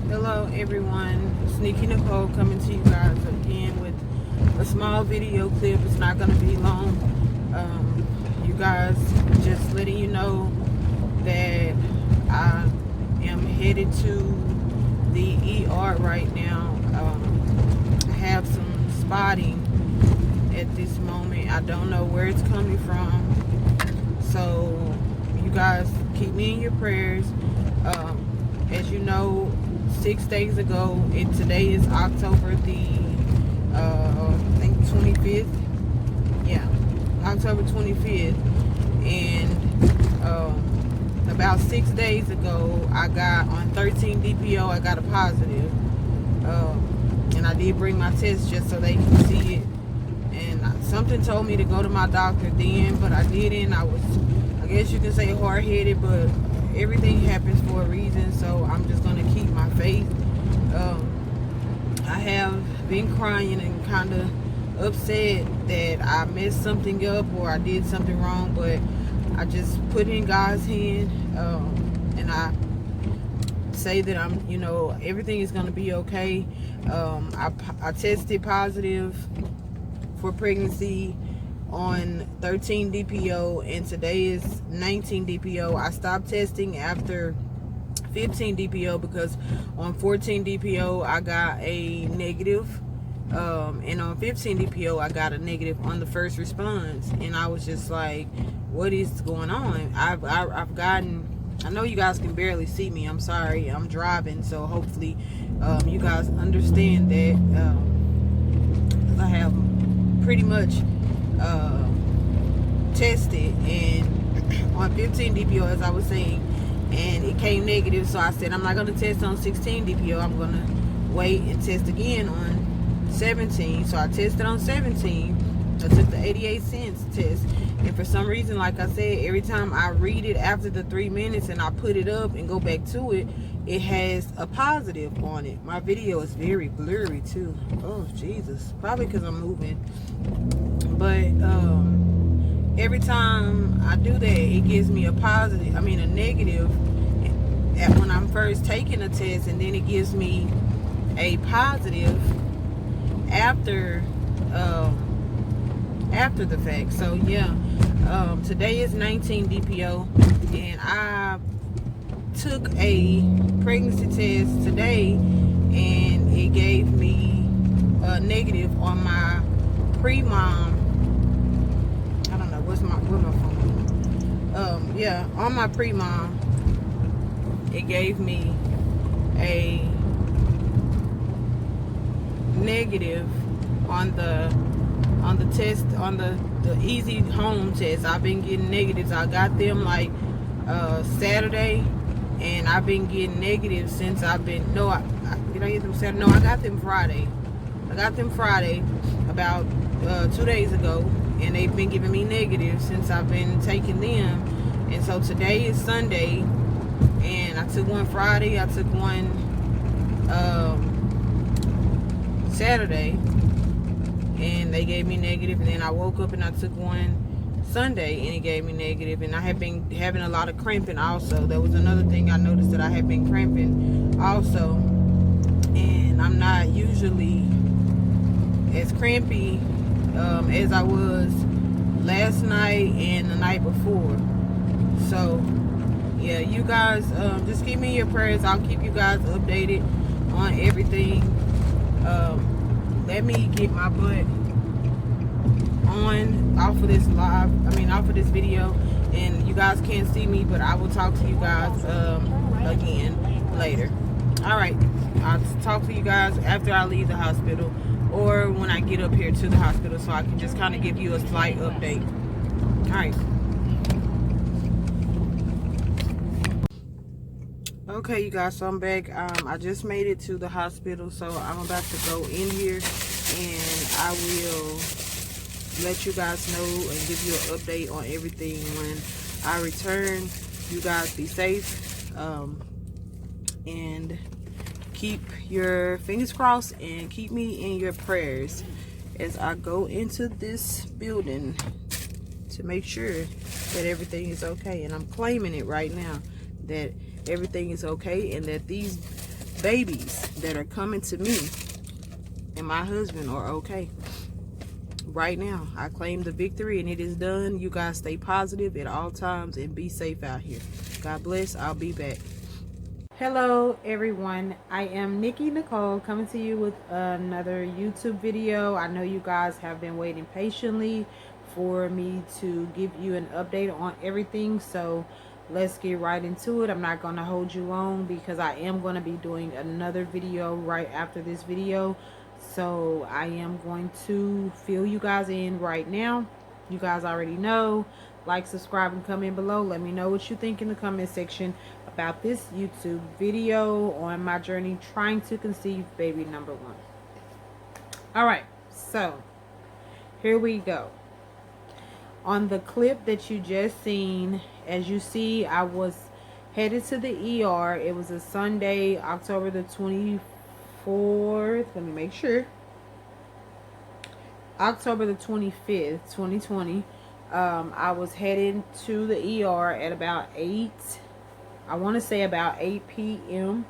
Hello everyone, Sneaky Nicole coming to you guys again with a small video clip. It's not going to be long. You guys, just letting you know that I am headed to the ER right now. I have some spotting at this moment. I don't know where it's coming from, so you guys keep me in your prayers. As you know, 6 days ago, and today is October the I think 25th. Yeah, October 25th. And about 6 days ago, I got on 13 DPO. I got a positive, and I did bring my test just so they can see it. And something told me to go to my doctor then, but I didn't. I guess you can say hard-headed, but everything happens for a reason, so I'm just going to keep my faith. I have been crying and kind of upset that I messed something up or I did something wrong, but I just put it in God's hand, and I say that everything is going to be okay. I tested positive for pregnancy on 13 DPO, and today is 19 DPO. I stopped testing after 15 DPO because on 14 DPO I got a negative, and on 15 DPO I got a negative on the first response, and I was just like, what is going on? I've gotten, I know you guys can barely see me, I'm sorry, I'm driving, so hopefully you guys understand that. I have pretty much tested, and on 15 DPO, as I was saying, and it came negative, so I said I'm not going to test on 16 DPO. I'm going to wait and test again on 17. So I tested on 17. I took the 88 cents test, and for some reason, like I said, every time I read it after the 3 minutes and I put it up and go back to it, it has a positive on it. My video is very blurry too. Oh Jesus, probably because I'm moving. But every time I do that, it gives me a negative when I'm first taking a test, and then it gives me a positive after the fact. So yeah, today is 19 DPO, and I took a pregnancy test today, and it gave me a negative on my pre-mom. I don't know where's my phone. Yeah, on my pre-mom, it gave me a negative on the test, on the easy home test. I've been getting negatives. I got them like Saturday, and I've been getting negatives since I've been, did I get them Saturday? No, I got them Friday. About 2 days ago, and they've been giving me negatives since I've been taking them. And so today is Sunday, and I took one Friday, I took one Saturday, and they gave me negative. And then I woke up and I took one Sunday, and it gave me negative. And I have been having a lot of cramping also. That was another thing I noticed, that I have been cramping also, and I'm not usually as crampy as I was last night and the night before. So yeah, you guys, just keep me in your prayers. I'll keep you guys updated on everything. Let me get my butt off of this video, and you guys can't see me, but I will talk to you guys again later. All right, I'll talk to you guys after I leave the hospital, or when I get up here to the hospital, so I can just kind of give you a slight update. All right. Okay, you guys, so I'm back. I just made it to the hospital, so I'm about to go in here, and I will let you guys know and give you an update on everything when I return. You guys be safe, and keep your fingers crossed, and keep me in your prayers as I go into this building to make sure that everything is okay. And I'm claiming it right now that everything is okay, and that these babies that are coming to me and my husband are okay. Right now, I claim the victory and it is done. You guys stay positive at all times and be safe out here. God bless. I'll be back. Hello everyone, I am Nikki Nicole coming to you with another YouTube video. I know you guys have been waiting patiently for me to give you an update on everything, so let's get right into it. I'm not going to hold you long because I am going to be doing another video right after this video, so I am going to fill you guys in right now. You guys already know. Like, subscribe, and comment below. Let me know what you think in the comment section about this YouTube video on my journey trying to conceive baby number 1. Alright, so here we go. On the clip that you just seen, as you see, I was headed to the ER. It was a Sunday, October the 24th. Let me make sure. October the 25th, 2020. I was headed to the ER at about 8. I want to say about 8 p.m.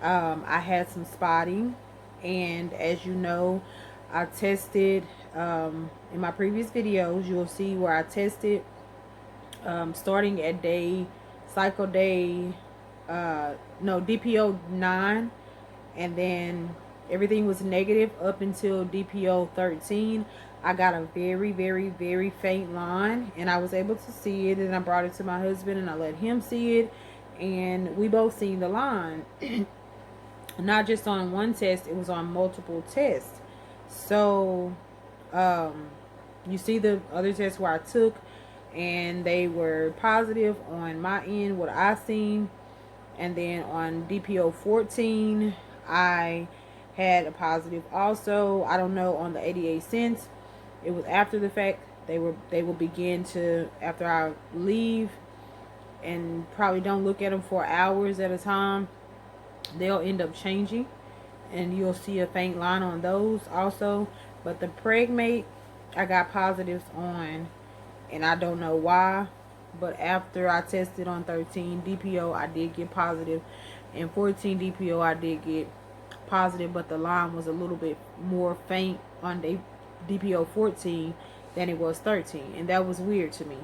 I had some spotting, and as you know, I tested in my previous videos. You'll see where I tested starting at cycle day DPO 9, and then everything was negative up until DPO 13. I got a very, very, very faint line, and I was able to see it, and I brought it to my husband, and I let him see it, and we both seen the line. Not just on one test, it was on multiple tests. So, you see the other tests where I took, and they were positive on my end, what I seen, and then on DPO 14, I had a positive also. I don't know on the 88 cents. It was after the fact. They will begin to, after I leave and probably don't look at them for hours at a time, they'll end up changing, and you'll see a faint line on those also. But the Pregmate, I got positives on, and I don't know why, but after I tested on 13 DPO, I did get positive, and 14 DPO I did get positive, but the line was a little bit more faint on DPO 14 than it was 13, and that was weird to me.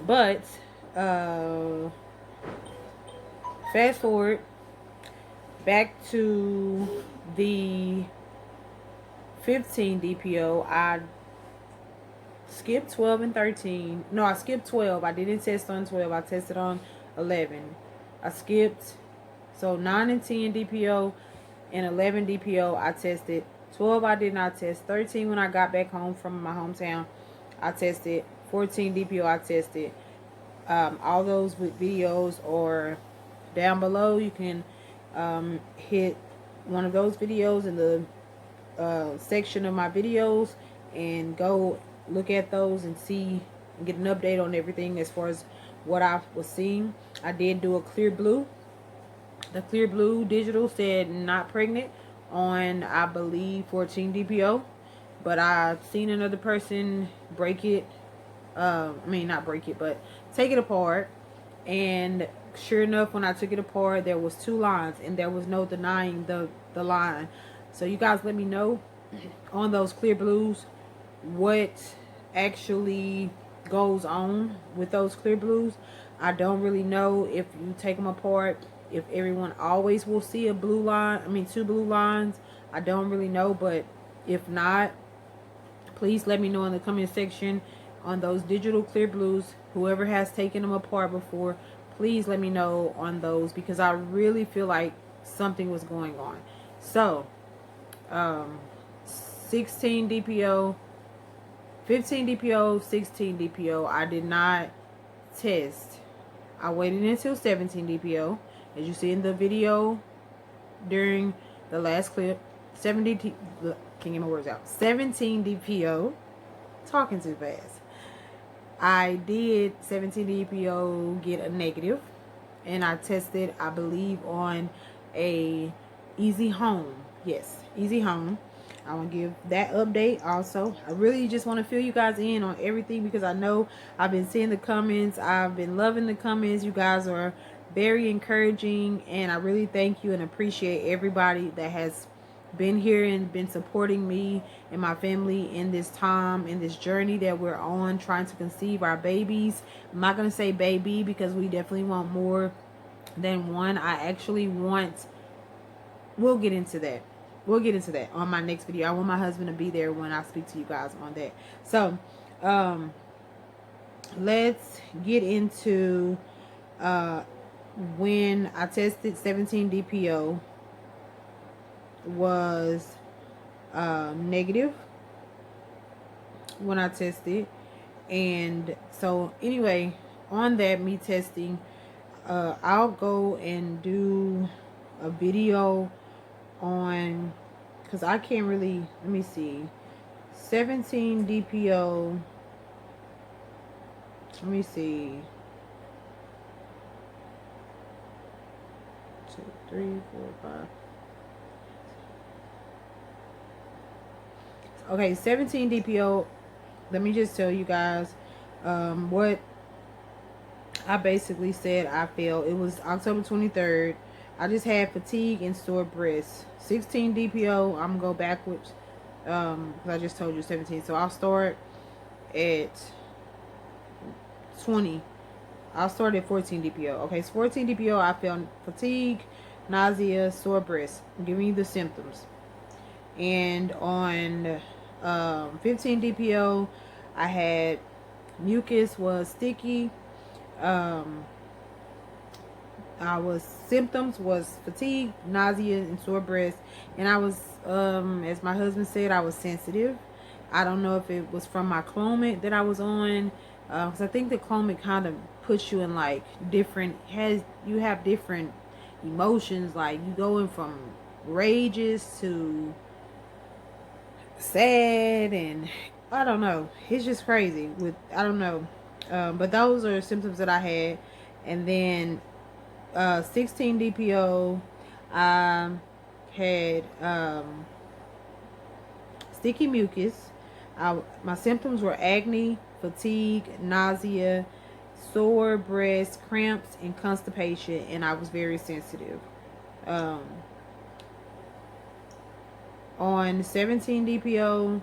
But fast forward back to the 15 DPO. I skipped 12 and 13. No, I skipped 12. I didn't test on 12. I tested on 11. I skipped. So 9 and 10 DPO and 11 DPO I tested. 12 I did not test. 13 when I got back home from my hometown I tested. 14 DPO I tested. All those with videos are down below. You can hit one of those videos in the section of my videos and go look at those and see and get an update on everything as far as what I was seeing. I did do a clear blue. The clear blue digital said not pregnant on, I believe, 14 DPO, but I've seen another person break it. Not break it, but take it apart, and sure enough, when I took it apart, there was 2 lines, and there was no denying the line. So you guys let me know on those clear blues what actually goes on with those clear blues. I don't really know if you take them apart, if everyone always will see a blue line, 2 blue lines. I don't really know, but if not, please let me know in the comment section on those digital clear blues. Whoever has taken them apart before, please let me know on those, because I really feel like something was going on. So 16 DPO, 15 DPO, 16 DPO I did not test. I waited until 17 DPO, as you see in the video during the last clip. 17 DPO, talking too fast. I did 17 DPO get a negative, and I tested, I believe, on a Easy Home. Yes, Easy Home. I want to give that update also. I really just want to fill you guys in on everything, because I know I've been seeing the comments. I've been loving the comments. You guys are very encouraging, and I really thank you and appreciate everybody that has been here and been supporting me and my family in this time, in this journey that we're on, trying to conceive our babies. I'm not going to say baby because we definitely want more than one. I actually want, we'll get into that. We'll get into that on my next video. I want my husband to be there when I speak to you guys on that. So, let's get into when I tested 17 DPO was negative when I tested. And so anyway, on that, me testing, I'll go and do a video on, because I can't really, let me see, 17 DPO, let me see, 2, 3, 4, 5. Okay, 17 DPO. Let me just tell you guys what I basically said I felt. It was October 23rd. I just had fatigue and sore breasts. 16 DPO, I'm going to go backwards because I just told you 17. So I'll start at 20. I'll start at 14 DPO. Okay, so 14 DPO, I felt fatigue, nausea, sore breasts. I'm giving you the symptoms. And on 15 DPO, I had mucus was sticky. Symptoms was fatigue, nausea, and sore breast. And I was, as my husband said, I was sensitive. I don't know if it was from my Clomid that I was on, because I think the Clomid kind of puts you in like different, you have different emotions, like you going from rages to sad, and I don't know, it's just crazy with, I don't know, but those are symptoms that I had. And then 16 DPO, I had sticky mucus. My symptoms were acne, fatigue, nausea, sore breast, cramps, and constipation, and I was very sensitive. On 17 DPO,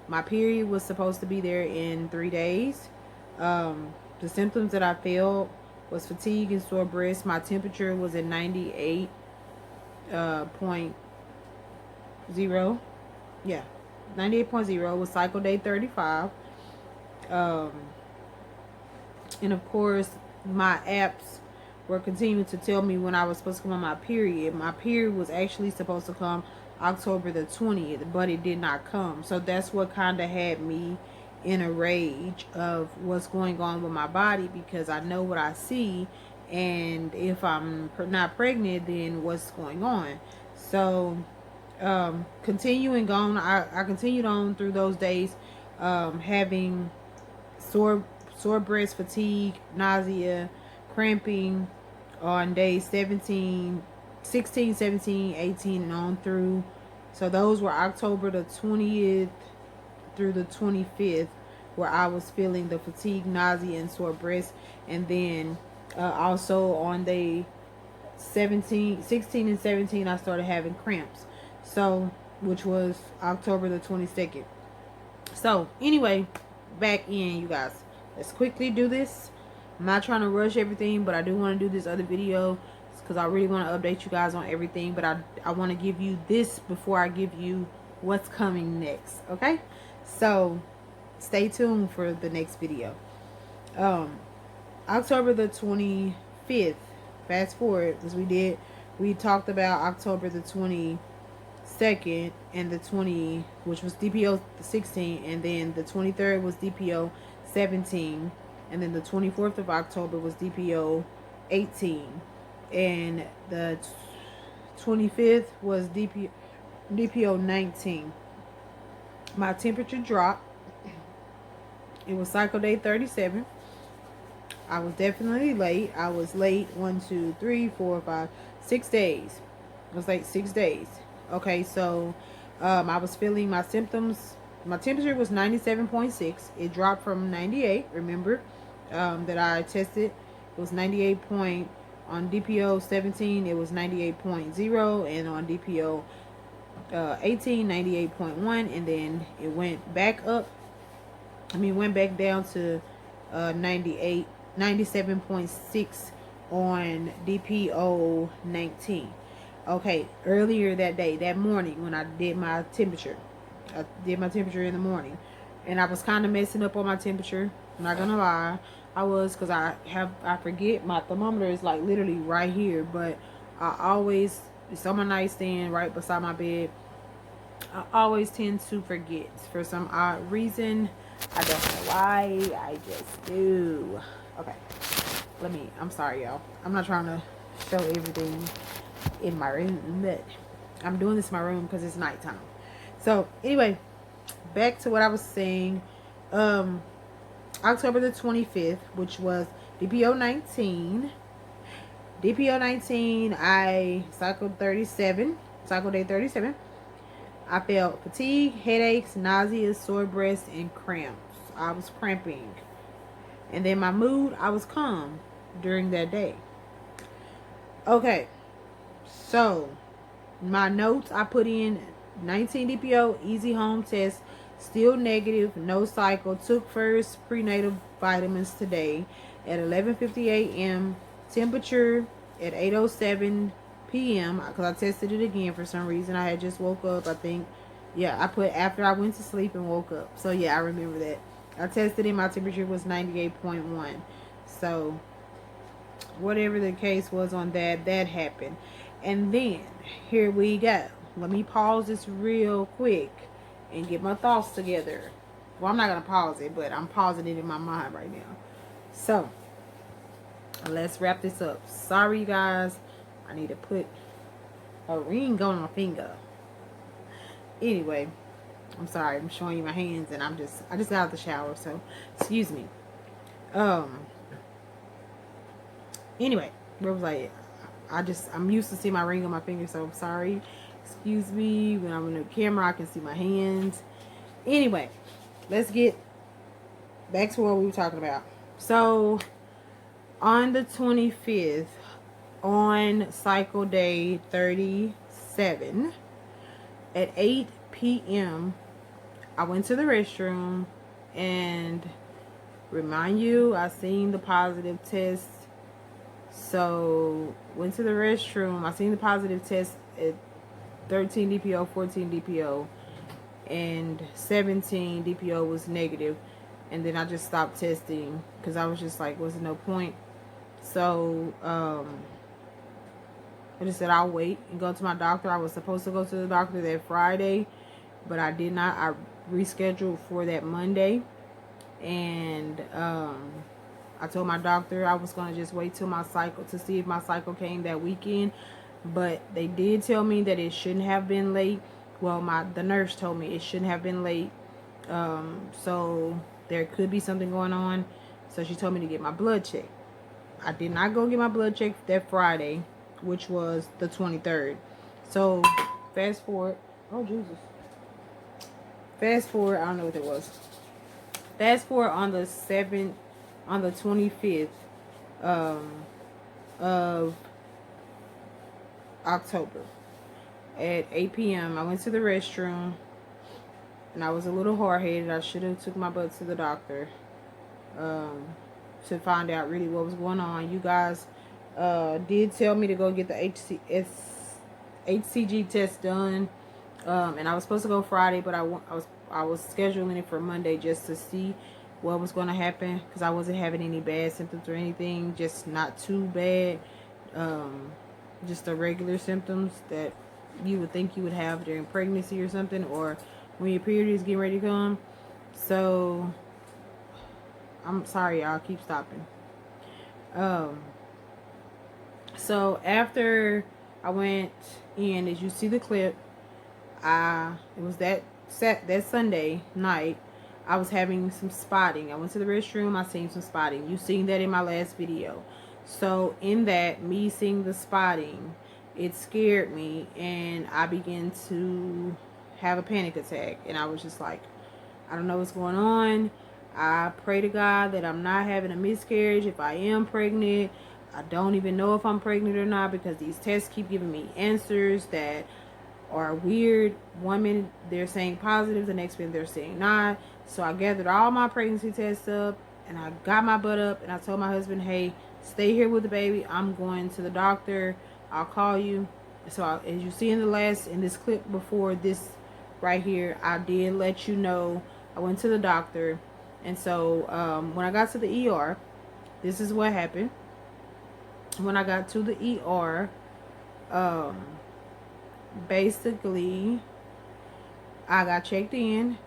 my period was supposed to be there in 3 days. The symptoms that I felt was fatigue and sore breast. My temperature was at 98.0. Yeah, 98.0 was cycle day 35. And of course, my apps were continuing to tell me when I was supposed to come on my period. My period was actually supposed to come October the 20th, but it did not come. So that's what kind of had me in a rage of what's going on with my body, because I know what I see, and if I'm not pregnant, then what's going on. So continuing on, I continued on through those days, having sore breast, fatigue, nausea, cramping on days 16, 17, 18, and on through. So those were October the 20th through the 25th, where I was feeling the fatigue, nausea, and sore breast. And then also on day 16 and 17, I started having cramps. So, which was October the 22nd. So anyway, back in, you guys, let's quickly do this. I'm not trying to rush everything, but I do want to do this other video because I really want to update you guys on everything. But I want to give you this before I give you what's coming next. Okay, so stay tuned for the next video. October the 25th, fast forward, because we talked about October the 22nd and the 20, which was DPO 16, and then the 23rd was DPO 17, and then the 24th of October was DPO 18, and the 25th was DPO 19. My temperature dropped. It was cycle day 37. I was definitely late. I was late 1, 2, 3, 4, 5, 6 days. It was like 6 days. Okay, so I was feeling my symptoms. My temperature was 97.6. It dropped from 98. Remember that I tested. It was 98.0 On DPO 17, it was 98.0, and on DPO 18, 98.1, and then it went back up. Went back down to 97.6 on DPO 19. Okay, earlier that day, that morning, when I did my temperature, in the morning, and I was kind of messing up on my temperature. I'm not gonna lie, I was, because I forget my thermometer is like literally right here, but I always, it's on my nightstand right beside my bed. I always tend to forget for some odd reason. I don't know why, I just do. Okay, I'm sorry, y'all. I'm not trying to show everything in my room, but I'm doing this in my room because it's nighttime. So anyway, back to what I was saying. October the 25th, which was DPO 19. DPO 19, I cycled day 37. I felt fatigue, headaches, nausea, sore breast, and cramps. I was cramping. And then my mood, I was calm during that day. Okay, so my notes, I put in 19 DPO, easy home test, still negative, no cycle, took first prenatal vitamins today at 11:50 a.m., temperature at 8:07 p.m. because I tested it again for some reason. I had just woke up, I think. Yeah, I put after I went to sleep and woke up. So yeah, I remember that. I tested it, my temperature was 98.1. So whatever the case was on that happened. And then here we go. Let me pause this real quick and get my thoughts together. Well, I'm not gonna pause it, but I'm pausing it in my mind right now. So let's wrap this up. Sorry, you guys. I need to put a ring on my finger. Anyway, I'm sorry. I'm showing you my hands, and I just got out of the shower, so excuse me. Anyway, where was I at? I'm used to seeing my ring on my finger, so I'm sorry. Excuse me. When I'm in the camera, I can see my hands. Anyway, let's get back to what we were talking about. So, on the 25th, on cycle day 37, at 8 p.m., I went to the restroom, and remind you, I seen the positive test. So, went to the restroom. I seen the positive test at 13 DPO, 14 DPO, and 17 DPO was negative. And then I just stopped testing because I was just like, wasn't no point. So, I just said I'll wait and go to my doctor. I was supposed to go to the doctor that Friday, but I did not. I rescheduled for that Monday. And I told my doctor I was going to just wait till my cycle to see if my cycle came that weekend. But they did tell me that it shouldn't have been late. Well, the nurse told me it shouldn't have been late. So there could be something going on. So she told me to get my blood checked. I did not go get my blood checked that Friday, which was the 23rd. So fast forward. Oh, Jesus. Fast forward. I don't know what it was. Fast forward on the 25th of October at 8 p.m. I went to the restroom, and I was a little hard-headed. I should have took my butt to the doctor to find out really what was going on. You guys did tell me to go get the HCG test done, and I was supposed to go Friday, but I was scheduling it for Monday just to see what was going to happen, because I wasn't having any bad symptoms or anything, just not too bad, just the regular symptoms that you would think you would have during pregnancy or something, or when your period is getting ready to come. So I'm sorry, y'all, keep stopping. So after I went in, as you see the clip, it was that Sunday night, I was having some spotting. I went to the restroom, I seen some spotting. You seen that in my last video. So in that, me seeing the spotting, it scared me, and I began to have a panic attack. And I was just like, I don't know what's going on. I pray to God that I'm not having a miscarriage. If I am pregnant, I don't even know if I'm pregnant or not because these tests keep giving me answers that are weird. One minute they're saying positive, the next minute they're saying not. So I gathered all my pregnancy tests up and I got my butt up and I told my husband, hey, stay here with the baby. I'm going to the doctor. I'll call you. So as you see in this clip before this right here, I did let you know I went to the doctor. And so when I got to the ER, this is what happened. When I got to the ER, basically I got checked in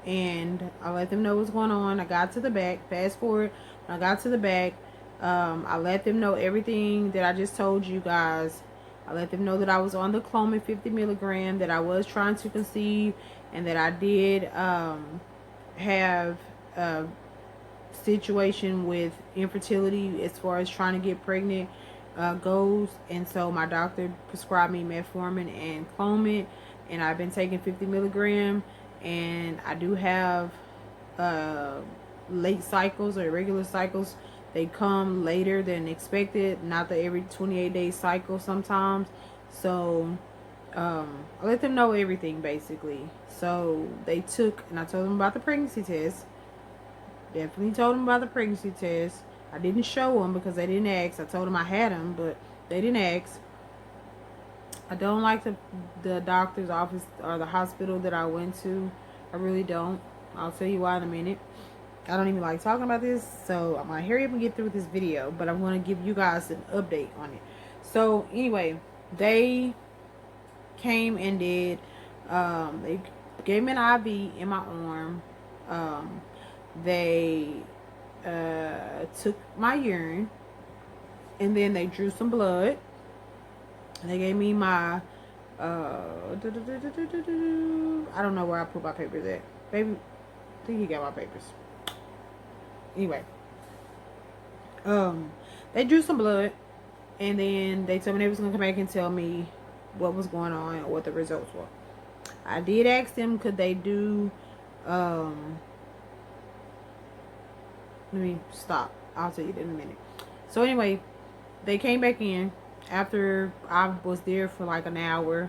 and I let them know what's going on. I got to the back, fast forward, when I got to the back, I let them know everything that I just told you guys. I let them know that I was on the Clomid 50 milligram, that I was trying to conceive, and that I did have a situation with infertility as far as trying to get pregnant goes. And so my doctor prescribed me metformin and Clomid, and I've been taking 50 milligram, and I do have late cycles or irregular cycles. They come later than expected, not the every 28-day cycle sometimes. So I let them know everything basically. So they took, and I told them about the pregnancy test. Definitely told them about the pregnancy test. I didn't show them because they didn't ask. I told them I had them, but they didn't ask. I don't like the doctor's office or the hospital that I went to. I really don't. I'll tell you why in a minute. I don't even like talking about this, so I'm gonna hurry up and get through this video, but I'm gonna give you guys an update on it. So anyway, they came and did they gave me an IV in my arm. They took my urine, and then they drew some blood. They gave me my I don't know where I put my papers at. Baby, I think he got my papers. Anyway, they drew some blood, and then they told me they was gonna come back and tell me what was going on and what the results were. I did ask them, could they do let me stop. I'll tell you in a minute. So anyway, they came back in after I was there for like an hour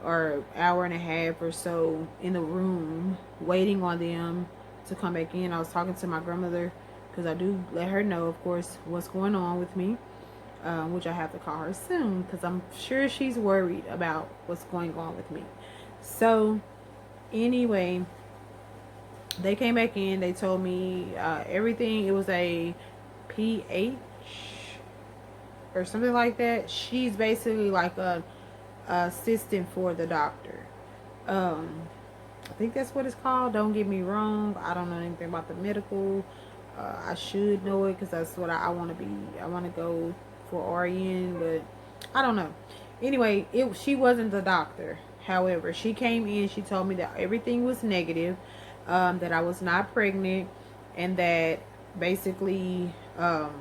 or hour and a half or so in the room waiting on them to come back in. I was talking to my grandmother because I do let her know, of course, what's going on with me, which I have to call her soon because I'm sure she's worried about what's going on with me. So anyway, they came back in. They told me everything. It was a PH or something like that. She's basically like a assistant for the doctor. I think that's what it's called. Don't get me wrong. I don't know anything about the medical. I should know it because that's what I want to be. I want to go for RN, but I don't know. Anyway, she wasn't the doctor. However, she came in. She told me that everything was negative. That I was not pregnant, and that basically I'm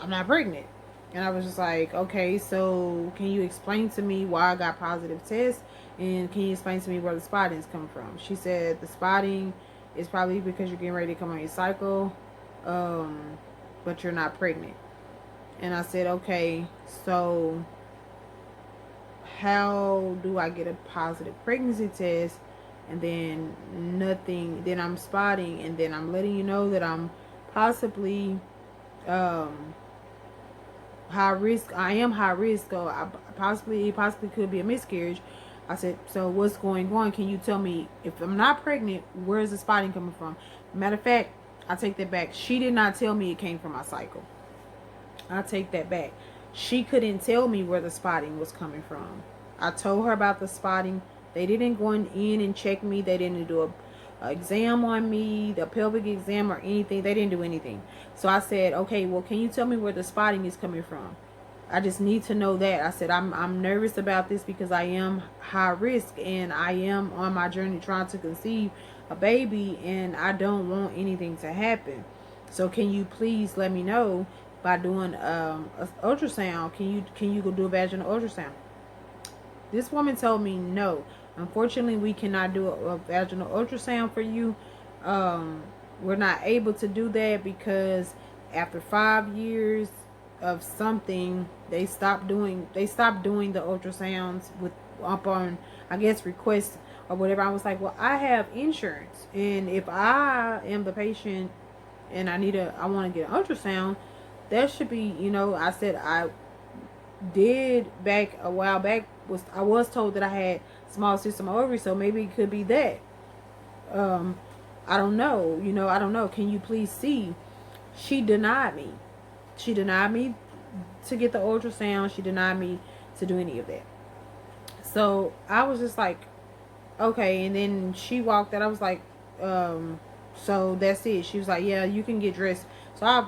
not pregnant. And I was just like, okay, so can you explain to me why I got positive tests, and can you explain to me where the spotting is coming from? She said the spotting is probably because you're getting ready to come on your cycle, but you're not pregnant. And I said, okay, so how do I get a positive pregnancy test and then nothing, then I'm spotting, and then I'm letting you know that I'm possibly high risk. I am high risk, so it possibly could be a miscarriage. I said, so what's going on? Can you tell me, if I'm not pregnant, where's the spotting coming from? Matter of fact, I take that back. She did not tell me it came from my cycle. I take that back. She couldn't tell me where the spotting was coming from. I told her about the spotting. They didn't go in and check me. They didn't do a exam on me, the pelvic exam or anything. They didn't do anything. So I said, okay, well, can you tell me where the spotting is coming from? I just need to know that. I said, I'm nervous about this because I am high risk and I am on my journey trying to conceive a baby, and I don't want anything to happen. So can you please let me know by doing an ultrasound? Can you go do a vaginal ultrasound? This woman told me no. Unfortunately, we cannot do a vaginal ultrasound for you. we're not able to do that because after 5 years of something, they stopped doing the ultrasounds with upon, I guess, request or whatever. I was like, well, I have insurance, and if I am the patient and I want to get an ultrasound, that should be, I said I did back a while back, I was told that I had small cysts on my ovary, so maybe it could be that. I don't know, I don't know. Can you please see? She denied me. She denied me to get the ultrasound. She denied me to do any of that. So I was just like, okay. And then she walked out. I was like, so that's it. She was like, yeah, you can get dressed. So I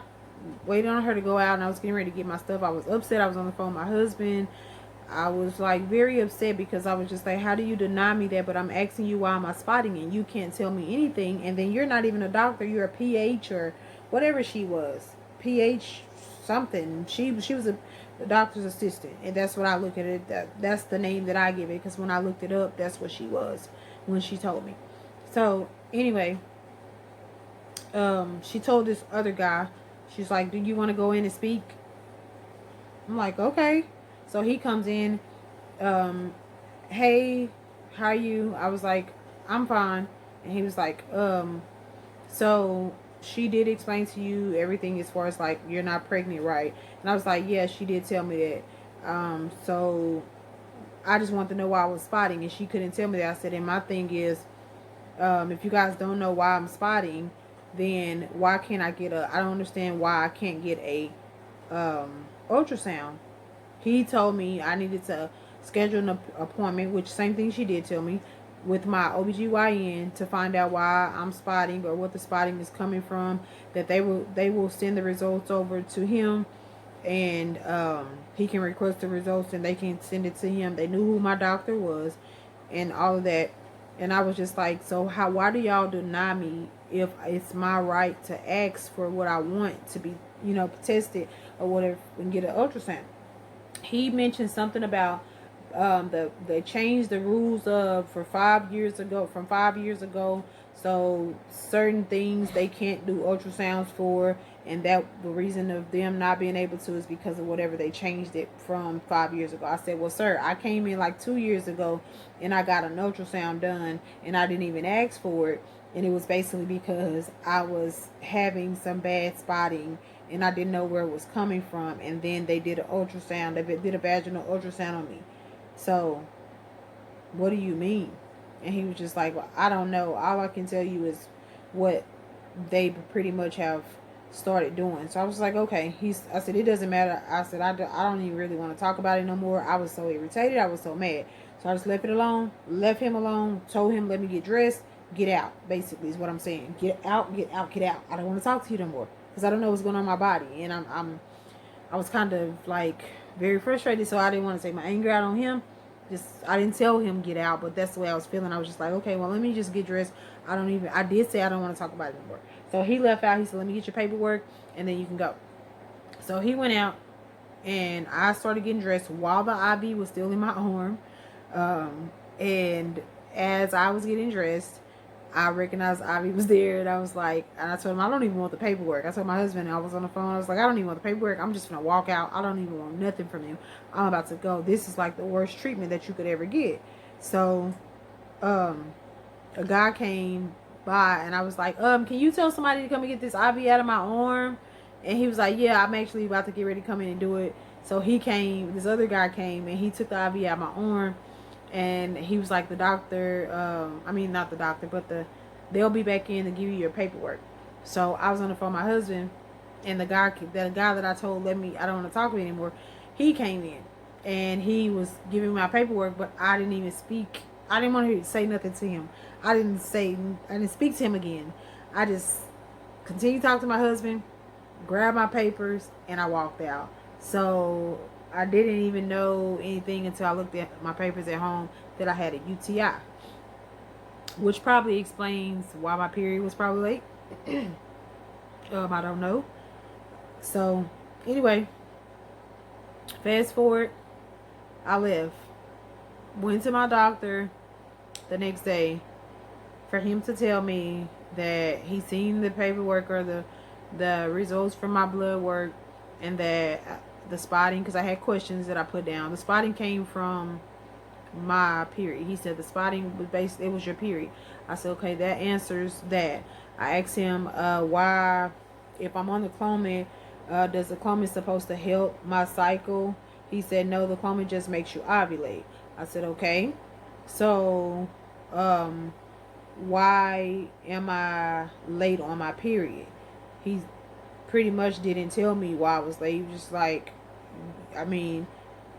waited on her to go out, and I was getting ready to get my stuff. I was upset. I was on the phone with my husband. I was like very upset because I was just like, how do you deny me that? But I'm asking you, why am I spotting, and you can't tell me anything? And then you're not even a doctor. You're a PH or whatever she was. PH something. She was a doctor's assistant, and that's what I look at it. That's the name that I give it, because when I looked it up, that's what she was when she told me. So anyway, she told this other guy, she's like, do you want to go in and speak? I'm like, okay. So he comes in, hey, how are you? I was like, I'm fine. And he was like, so she did explain to you everything as far as like, you're not pregnant, right? And I was like, yeah, she did tell me that. So I just want to know why I was spotting, and she couldn't tell me that. I said, and my thing is, if you guys don't know why I'm spotting, then why can't I I don't understand why I can't get a, ultrasound. He told me I needed to schedule an appointment, which same thing she did tell me, with my OBGYN to find out why I'm spotting or what the spotting is coming from. That they will send the results over to him, and he can request the results and they can send it to him. They knew who my doctor was and all of that. And I was just like, so why do y'all deny me if it's my right to ask for what I want to be, tested or whatever, and get an ultrasound? He mentioned something about they changed the rules from 5 years ago. So certain things they can't do ultrasounds for, and that the reason of them not being able to is because of whatever they changed it from 5 years ago. I said, well, sir, I came in like 2 years ago and I got an ultrasound done, and I didn't even ask for it, and it was basically because I was having some bad spotting and I didn't know where it was coming from. And then they did an ultrasound. They did a vaginal ultrasound on me. So, what do you mean? And he was just like, well, I don't know. All I can tell you is what they pretty much have started doing. So I was like, okay. I said, it doesn't matter. I said, I don't even really want to talk about it no more. I was so irritated. I was so mad. So I just left him alone, told him, let me get dressed, get out, basically is what I'm saying. Get out. I don't want to talk to you no more, because I don't know what's going on in my body. And I was kind of like very frustrated, so I didn't want to take my anger out on him. I didn't tell him get out, but that's the way I was feeling. I was just like, okay, well, let me just get dressed. I did say I don't want to talk about it anymore. So he left out. He said, let me get your paperwork and then you can go. So he went out and I started getting dressed while the IV was still in my arm. And as I was getting dressed, I recognized Ivy was there, and I was like, and I told him, I don't even want the paperwork. I told my husband, I was on the phone, I was like, I don't even want the paperwork. I'm just gonna walk out. I don't even want nothing from you. I'm about to go. This is like the worst treatment that you could ever get. So, a guy came by, and I was like, can you tell somebody to come and get this IV out of my arm? And he was like, yeah, I'm actually about to get ready to come in and do it. So he came, this other guy came, and he took the IV out of my arm. And he was like, the doctor, not the doctor, but they'll be back in to give you your paperwork. So I was on the phone with my husband, and the guy that I told, I don't want to talk to you anymore, he came in and he was giving me my paperwork, but I didn't even speak. I didn't want to say nothing to him. I didn't speak to him again. I just continued to talk to my husband, grabbed my papers, and I walked out. So I didn't even know anything until I looked at my papers at home that I had a UTI, which probably explains why my period was probably late. I don't know. So anyway, fast forward, I left, went to my doctor the next day for him to tell me that he seen the paperwork or the results from my blood work, and that the spotting, because I had questions that I put down. The spotting came from my period. He said the spotting was based, it was your period. I said, okay, that answers that. I asked him why, if I'm on the Clomid, does the Clomid supposed to help my cycle? He said no, the Clomid just makes you ovulate. I said, okay, so why am I late on my period? He pretty much didn't tell me why I was late. He was just like, I mean,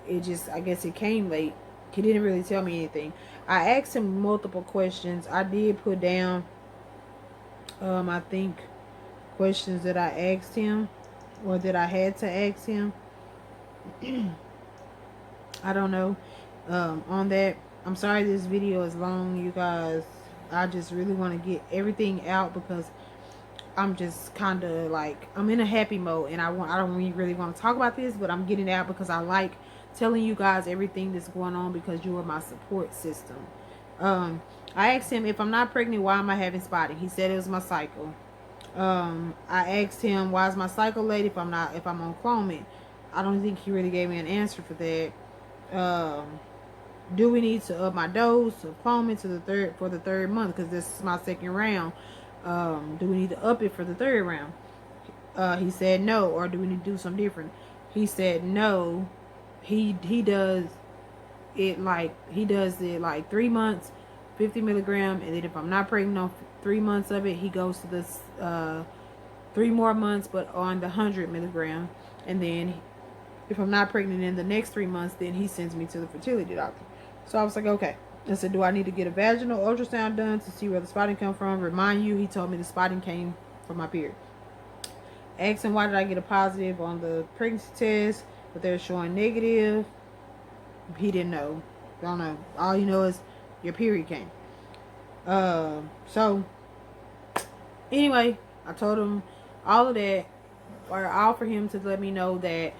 it just, I guess it came late. He didn't really tell me anything. I asked him multiple questions. I did put down, I think, questions that I asked him, or that I had to ask him. I don't know. On that, I'm sorry this video is long, you guys. I just really want to get everything out, because I'm just kind of like, I'm in a happy mode, and I don't really want to talk about this, but I'm getting it out because I like telling you guys everything that's going on, because you are my support system. I asked him, if I'm not pregnant, why am I having spotting? He said it was my cycle. I asked him, why is my cycle late if I'm on Clomid? I don't think he really gave me an answer for that. Do we need to up my dose of Clomid for the third month, because this is my second round? Do we need to up it for the third round? He said no. Or do we need to do something different? He said no. He does it like 3 months, 50 milligram, and then if I'm not pregnant on 3 months of it, he goes to this 3 more months, but on the 100 milligram, and then if I'm not pregnant in the next 3 months, then he sends me to the fertility doctor. So I was like, okay. I said, do I need to get a vaginal ultrasound done to see where the spotting come from? Remind you, he told me the spotting came from my period. Asked him, why did I get a positive on the pregnancy test, but they're showing negative? He didn't know. Don't know. All you know is your period came. So anyway, I told him all of that, or I offered him to let me know that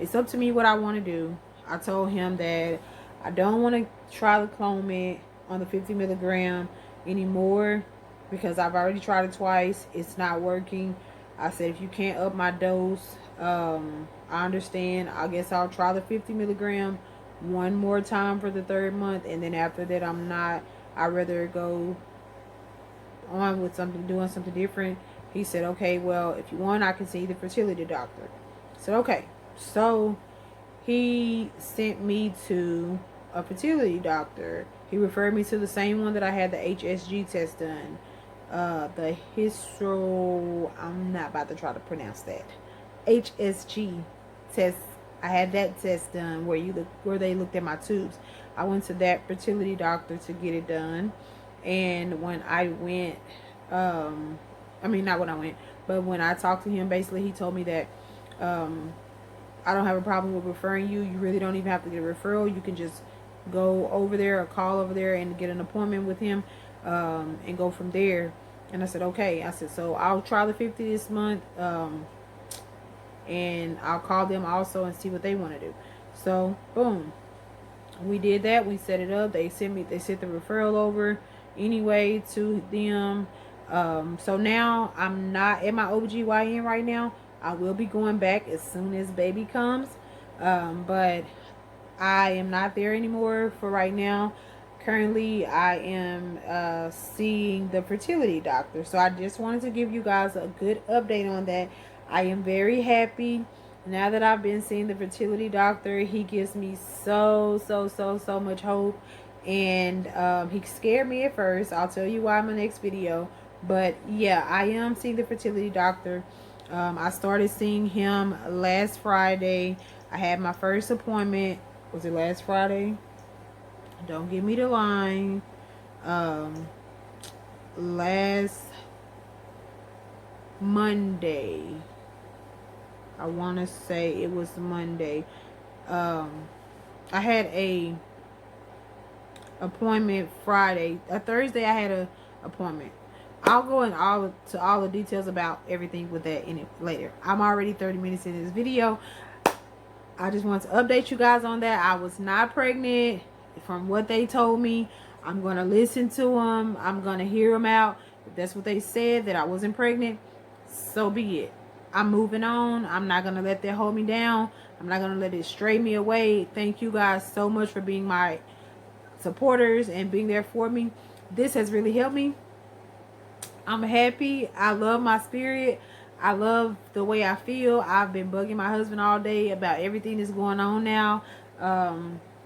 it's up to me what I want to do. I told him that I don't want to try the Clomid on the 50 milligram anymore, because I've already tried it twice. It's not working. I said, if you can't up my dose, I understand. I guess I'll try the 50 milligram one more time for the third month, and then after that, I'd rather go on with doing something different. He said, okay, well, if you want, I can see the fertility doctor. I said, okay. So he sent me to a fertility doctor. He referred me to the same one that I had the HSG test done. The I'm not about to try to pronounce that. HSG test. I had that test done where they looked at my tubes. I went to that fertility doctor to get it done. And when I went, not when I went, but when I talked to him, basically he told me that I don't have a problem with referring you. You really don't even have to get a referral. You can just go over there or call over there and get an appointment with him, and go from there. And I said, okay. I said, so I'll try the 50 this month, and I'll call them also and see what they want to do. So boom, we did that. We set it up. They sent the referral over anyway to them. So now I'm not at my OBGYN right now. I will be going back as soon as baby comes, but I am not there anymore for right now. Currently, I am seeing the fertility doctor. So I just wanted to give you guys a good update on that. I am very happy now that I've been seeing the fertility doctor. He gives me so much hope. And he scared me at first. I'll tell you why in my next video. But yeah, I am seeing the fertility doctor. I started seeing him last Friday. I had my first appointment. Was it last Friday? Don't give me the line. Last Monday. I want to say it was Monday. I had a appointment Friday. Thursday I had a appointment. I'll go into all the details about everything with that in it later. I'm already 30 minutes in this video. I just want to update you guys on that. I was not pregnant from what they told me. I'm going to listen to them. I'm going to hear them out. If that's what they said, that I wasn't pregnant, so be it. I'm moving on. I'm not going to let that hold me down. I'm not going to let it stray me away. Thank you guys so much for being my supporters and being there for me. This has really helped me. I'm happy. I love my spirit. I love the way I feel. I've been bugging my husband all day about everything that's going on now.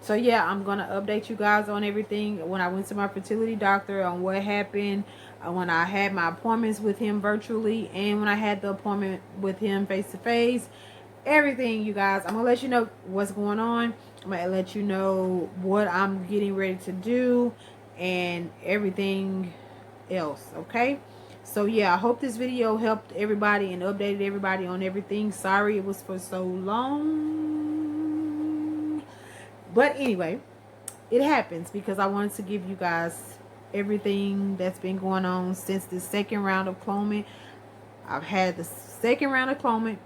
So yeah, I'm going to update you guys on everything. When I went to my fertility doctor, on what happened, when I had my appointments with him virtually, and when I had the appointment with him face to face, everything, you guys. I'm going to let you know what's going on. I'm going to let you know what I'm getting ready to do and everything else, okay? So yeah, I hope this video helped everybody and updated everybody on everything. Sorry it was for so long, but anyway, it happens because I wanted to give you guys everything that's been going on since the second round of Clomid. I've had the second round of Clomid,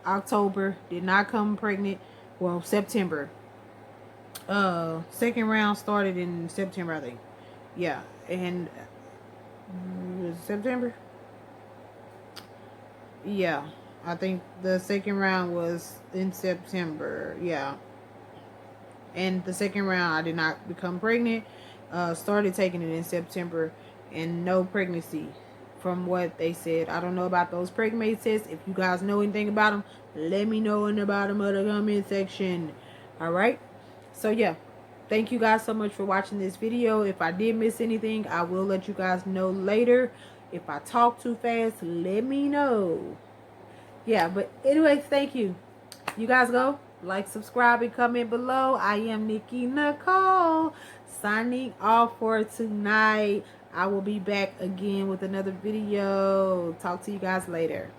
October, did not come pregnant. Well, September. Second round started in September, I think. Yeah, and September. Yeah, I think the second round was in September. Yeah, and the second round I did not become pregnant. Started taking it in September, and no pregnancy from what they said. I don't know about those pregnancy tests. If you guys know anything about them, let me know in the bottom of the comment section. All right, so yeah, thank you guys so much for watching this video. If I did miss anything, I will let you guys know later. If I talk too fast, let me know. Yeah, but anyways, thank you. You guys go like, subscribe, and comment below. I am Nikki Nicole, signing off for tonight. I will be back again with another video. Talk to you guys later.